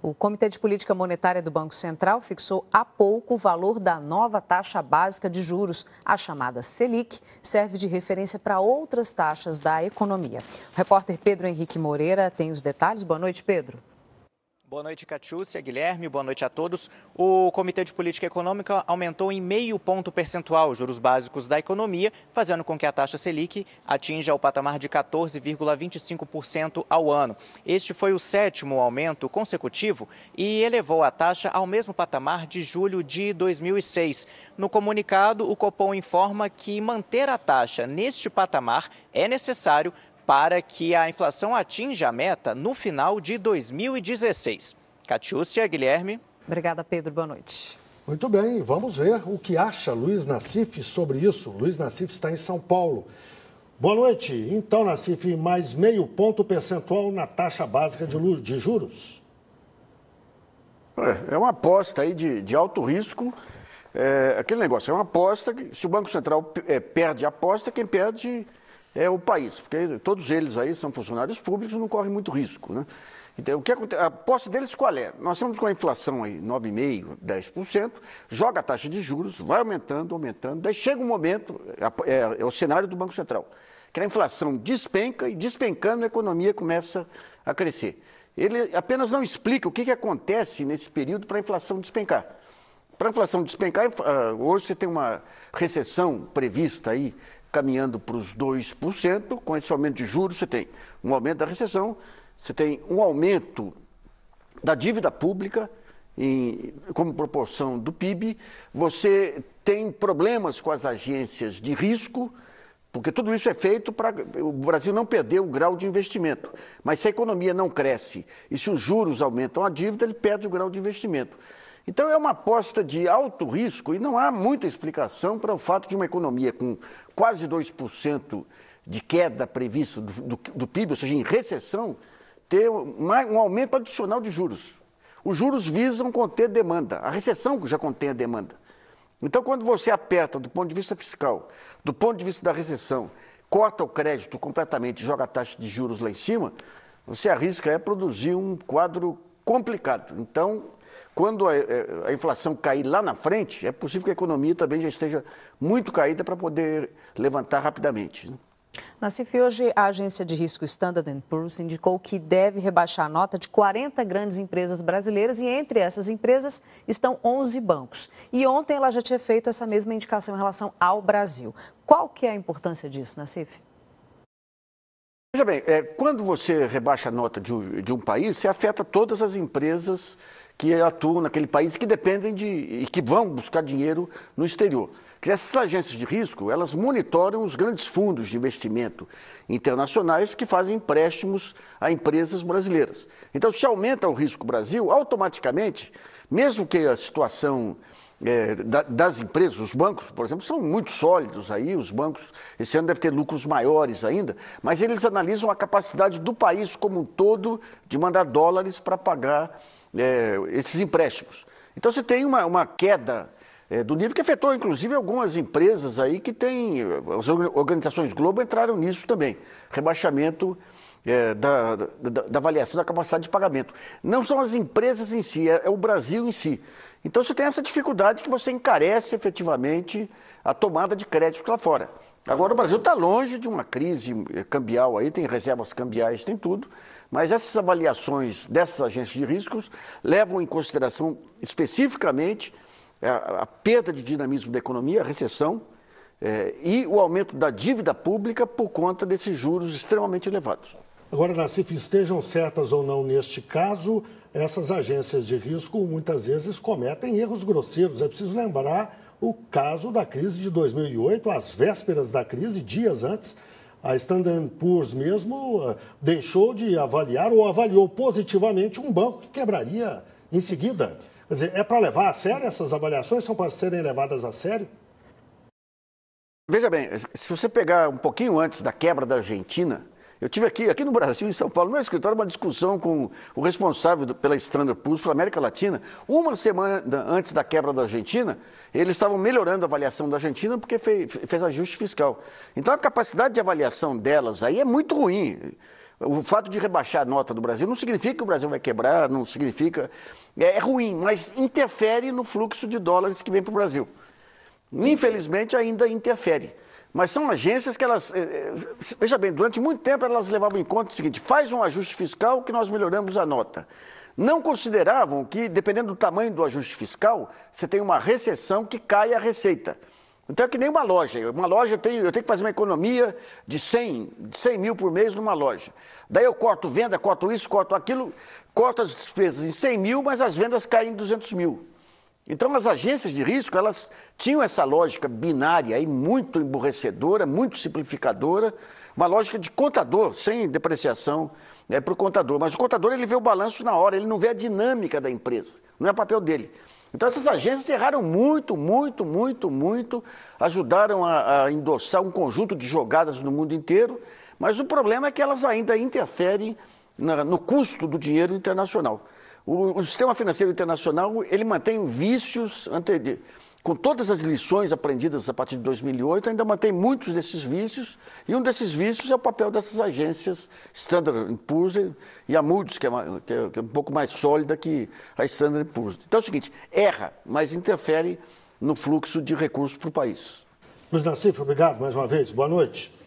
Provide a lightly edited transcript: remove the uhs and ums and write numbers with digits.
O Comitê de Política Monetária do Banco Central fixou há pouco o valor da nova taxa básica de juros. A chamada Selic serve de referência para outras taxas da economia. O repórter Pedro Henrique Moreira tem os detalhes. Boa noite, Pedro. Boa noite, Catiúcia, Guilherme, boa noite a todos. O Comitê de Política Econômica aumentou em 0,5 ponto percentual os juros básicos da economia, fazendo com que a taxa Selic atinja o patamar de 14,25% ao ano. Este foi o 7º aumento consecutivo e elevou a taxa ao mesmo patamar de julho de 2006. No comunicado, o Copom informa que manter a taxa neste patamar é necessário para que a inflação atinja a meta no final de 2016. Catiúcia, Guilherme. Obrigada, Pedro. Boa noite. Muito bem, vamos ver o que acha Luiz Nassif sobre isso. Luiz Nassif está em São Paulo. Boa noite. Então, Nassif, mais 0,5 ponto percentual na taxa básica de juros? É uma aposta aí de alto risco. Aquele negócio, é uma aposta que, se o Banco Central perde a aposta, quem perde é o país, porque todos eles aí são funcionários públicos e não correm muito risco, né? Então, o que acontece? A aposta deles qual é? Nós estamos com a inflação aí 9,5%, 10%, joga a taxa de juros, vai aumentando, daí chega um momento, é o cenário do Banco Central, que a inflação despenca e despencando a economia começa a crescer. Ele apenas não explica o que acontece nesse período para a inflação despencar. Para a inflação despencar, hoje você tem uma recessão prevista aí, caminhando para os 2%, com esse aumento de juros, você tem um aumento da recessão, você tem um aumento da dívida pública como proporção do PIB, você tem problemas com as agências de risco, porque tudo isso é feito para o Brasil não perder o grau de investimento. Mas se a economia não cresce e se os juros aumentam a dívida, ele perde o grau de investimento. Então, é uma aposta de alto risco e não há muita explicação para o fato de uma economia com quase 2% de queda prevista do PIB, ou seja, em recessão, ter um aumento adicional de juros. Os juros visam conter demanda, a recessão já contém a demanda. Então, quando você aperta do ponto de vista fiscal, do ponto de vista da recessão, corta o crédito completamente e joga a taxa de juros lá em cima, você arrisca produzir um quadro complicado. Então, quando a inflação cair lá na frente, é possível que a economia também já esteja muito caída para poder levantar rapidamente. Nassif, hoje a agência de risco Standard & Poor's indicou que deve rebaixar a nota de 40 grandes empresas brasileiras e entre essas empresas estão 11 bancos. E ontem ela já tinha feito essa mesma indicação em relação ao Brasil. Qual que é a importância disso, Nassif? Veja bem, quando você rebaixa a nota de um país, você afeta todas as empresas que atuam naquele país e que dependem e que vão buscar dinheiro no exterior. Essas agências de risco, elas monitoram os grandes fundos de investimento internacionais que fazem empréstimos a empresas brasileiras. Então, se aumenta o risco Brasil, automaticamente, mesmo que a situação das empresas, os bancos, por exemplo, são muito sólidos aí, os bancos esse ano devem ter lucros maiores ainda, mas eles analisam a capacidade do país como um todo de mandar dólares para pagar esses empréstimos. Então, você tem uma queda do nível que afetou, inclusive, algumas empresas aí que têm, as organizações Globo entraram nisso também, rebaixamento da avaliação da capacidade de pagamento. Não são as empresas em si, é o Brasil em si. Então, você tem essa dificuldade que você encarece efetivamente a tomada de crédito lá fora. Agora, o Brasil está longe de uma crise cambial aí, tem reservas cambiais, tem tudo, mas essas avaliações dessas agências de riscos levam em consideração especificamente a perda de dinamismo da economia, a recessão e o aumento da dívida pública por conta desses juros extremamente elevados. Agora, Nassif, estejam certas ou não neste caso, essas agências de risco muitas vezes cometem erros grosseiros. É preciso lembrar o caso da crise de 2008, às vésperas da crise, dias antes, a Standard & Poor's mesmo deixou de avaliar ou avaliou positivamente um banco que quebraria em seguida. Quer dizer, é para levar a sério essas avaliações? São para serem levadas a sério? Veja bem, se você pegar um pouquinho antes da quebra da Argentina, eu tive aqui no Brasil, em São Paulo, no meu escritório, uma discussão com o responsável pela Standard & Poor's para a América Latina. Uma semana antes da quebra da Argentina, eles estavam melhorando a avaliação da Argentina porque fez ajuste fiscal. Então, a capacidade de avaliação delas aí é muito ruim. O fato de rebaixar a nota do Brasil não significa que o Brasil vai quebrar, não significa... É ruim, mas interfere no fluxo de dólares que vem para o Brasil. Infelizmente, ainda interfere. Mas são agências que elas... Veja bem, durante muito tempo elas levavam em conta o seguinte: faz um ajuste fiscal que nós melhoramos a nota. Não consideravam que, dependendo do tamanho do ajuste fiscal, você tem uma recessão que cai a receita. Então é que nem uma loja. Uma loja eu tenho que fazer uma economia de 100 mil por mês numa loja. Daí eu corto venda, corto isso, corto aquilo, corto as despesas em 100 mil, mas as vendas caem em 200 mil. Então as agências de risco, elas tinham essa lógica binária aí, muito emburrecedora, muito simplificadora, uma lógica de contador, sem depreciação para o contador. Mas o contador, ele vê o balanço na hora, ele não vê a dinâmica da empresa, não é papel dele. Então essas agências erraram muito, ajudaram a endossar um conjunto de jogadas no mundo inteiro, mas o problema é que elas ainda interferem no custo do dinheiro internacional. O sistema financeiro internacional, ele mantém vícios, com todas as lições aprendidas a partir de 2008, ainda mantém muitos desses vícios, e um desses vícios é o papel dessas agências, Standard & Poor's e a Moody's, que é um pouco mais sólida que a Standard & Poor's. Então é o seguinte, erra, mas interfere no fluxo de recursos para o país. Luiz Nassif, obrigado mais uma vez, boa noite.